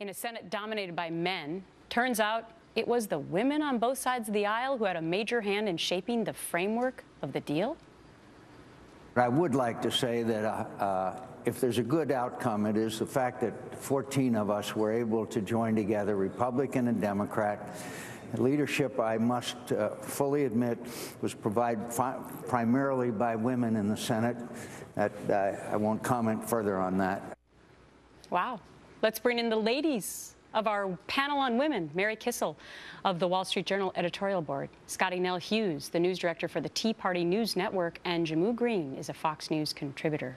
In a Senate dominated by men, turns out it was the women on both sides of the aisle who had a major hand in shaping the framework of the deal. I would like to say that if there's a good outcome, it is the fact that 14 of us were able to join together, Republican and Democrat. Leadership, I must fully admit, was provided primarily by women in the Senate. I won't comment further on that. Wow. Let's bring in the ladies of our panel on women. Mary Kissel of the Wall Street Journal editorial board, Scottie Nell Hughes, the news director for the Tea Party News Network, and Jamu Green is a Fox News contributor.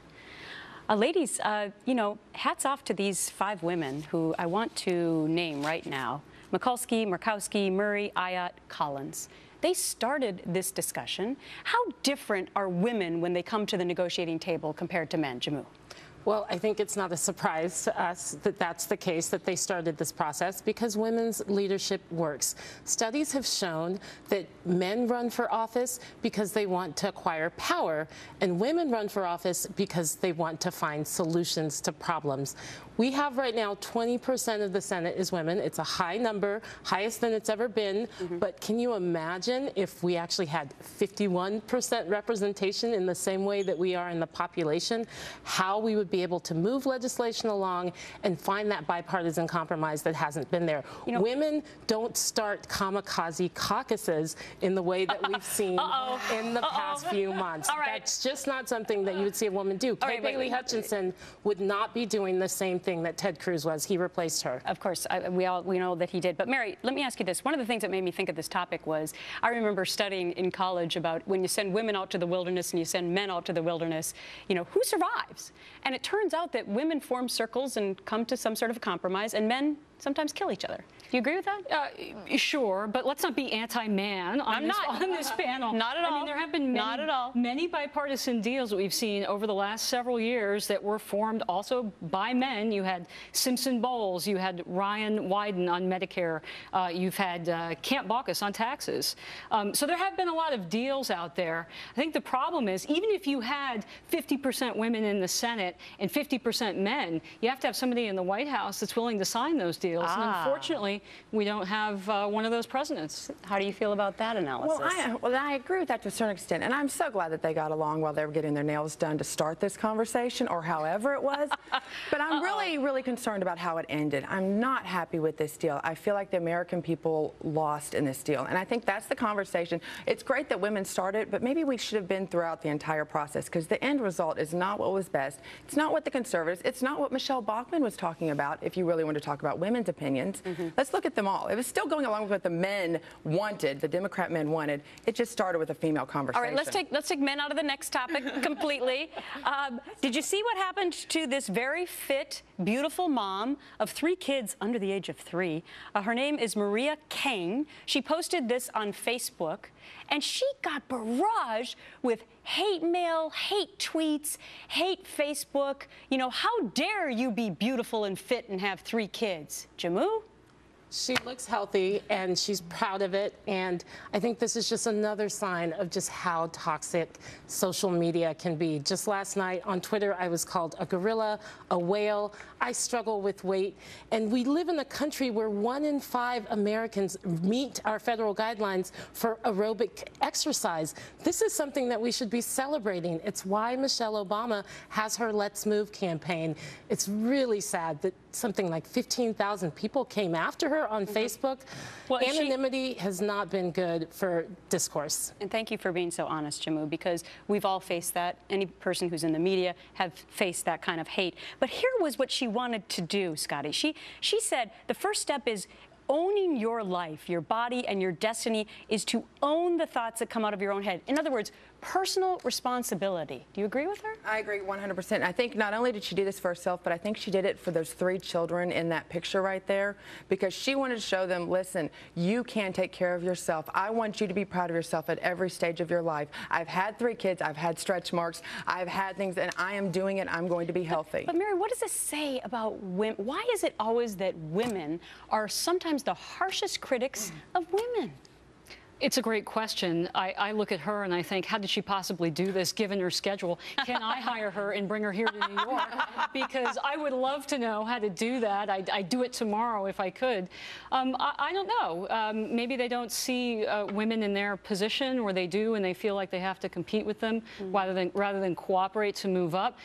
Ladies, you know, hats off to these 5 women who I want to name right now: Mikulski, Murkowski, Murray, Ayotte, Collins. They started this discussion. How different are women when they come to the negotiating table compared to men, Jamu? Well, I think it's not a surprise to us that that's the case, that they started this process, because women's leadership works. Studies have shown that men run for office because they want to acquire power, and women run for office because they want to find solutions to problems. We have right now 20% of the Senate is women. It's a high number, highest than it's ever been. But can you imagine if we actually had 51% representation in the same way that we are in the population, how we would be able to move legislation along and find that bipartisan compromise that hasn't been there. You know, women don't start kamikaze caucuses in the way that we've seen in the past few months. That's just not something that you would see a woman do. Kay Bailey Hutchinson would not be doing the same thing that Ted Cruz was. He replaced her. Of course, we know that he did. But Mary, let me ask you this. One of the things that made me think of this topic was, I remember studying in college about when you send women out to the wilderness and you send men out to the wilderness, you know, who survives? And it turns out that women form circles and come to some sort of a compromise, and men sometimes kill each other. Do you agree with that? Sure, but let's not be anti-man on this panel. Not at all. I mean, there have been many bipartisan deals that we've seen over the last several years that were formed also by men. You had Simpson-Bowles, you had Ryan Wyden on Medicare, you've had Camp Baucus on taxes. So there have been a lot of deals out there. I think the problem is, even if you had 50% women in the Senate and 50% men, you have to have somebody in the White House that's willing to sign those deals. And unfortunately, we don't have one of those presidents. How do you feel about that analysis? Well, I agree with that to a certain extent, and I'm so glad that they got along while they were getting their nails done to start this conversation, or however it was. But I'm really concerned about how it ended. I'm not happy with this deal. I feel like the American people lost in this deal, and I think that's the conversation. It's great that women started, but maybe we should have been throughout the entire process, because the end result is not what was best. It's not what the conservatives, it's not what Michelle Bachmann was talking about, if you really want to talk about women's opinions. Let's look at them all. It was still going along with what the men wanted, the Democrat men wanted. It just started with a female conversation. All right, let's take men out of the next topic completely. Did you see what happened to this very fit, beautiful mom of 3 kids under the age of 3? Her name is Maria Kane. She posted this on Facebook, and she got barraged with hate mail, hate tweets, hate Facebook. You know, how dare you be beautiful and fit and have 3 kids? Jamu? She looks healthy, and she's proud of it, and I think this is just another sign of just how toxic social media can be. Just last night on Twitter, I was called a gorilla, a whale. I struggle with weight, and we live in a country where 1 in 5 Americans meet our federal guidelines for aerobic exercise. This is something that we should be celebrating. It's why Michelle Obama has her Let's Move campaign. It's really sad that something like 15,000 people came after her on Facebook. Well, anonymity has not been good for discourse. And thank you for being so honest, Jamu, because we've all faced that. Any person who's in the media have faced that kind of hate. But here was what she wanted to do, Scottie. She said the first step is owning your life, your body, and your destiny is to own the thoughts that come out of your own head. In other words, personal responsibility. Do you agree with her? I agree 100%. I think not only did she do this for herself, but I think she did it for those 3 children in that picture right there, because she wanted to show them, listen, you can take care of yourself. I want you to be proud of yourself at every stage of your life. I've had 3 kids. I've had stretch marks. I've had things, and I am doing it. I'm going to be healthy. But Mary, what does this say about women? Why is it always that women are sometimes the harshest critics of women? It's a great question. I look at her and I think, how did she possibly do this given her schedule? Can I hire her and bring her here to New York? Because I would love to know how to do that. I'd do it tomorrow if I could. I don't know. Maybe they don't see women in their position, or they do and they feel like they have to compete with them rather than cooperate to move up.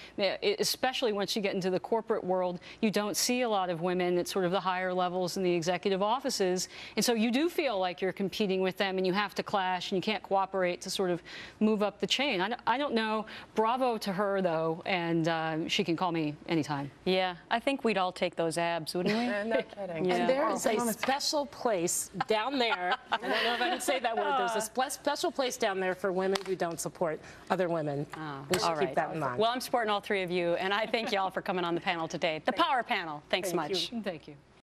Especially once you get into the corporate world, you don't see a lot of women at sort of the higher levels in the executive offices. And so you do feel like you're competing with them, and you have to clash, and you can't cooperate to sort of move up the chain. I don't know. Bravo to her, though, and she can call me anytime. Yeah, I think we'd all take those abs, wouldn't we? No kidding. Yeah. And there is a special place down there. I don't know if I can say that word. There's a special place down there for women who don't support other women. We should keep that in mind. Well, I'm supporting all three of you, and I thank you all for coming on the panel today. The Power Panel. Thanks so much. Thank you.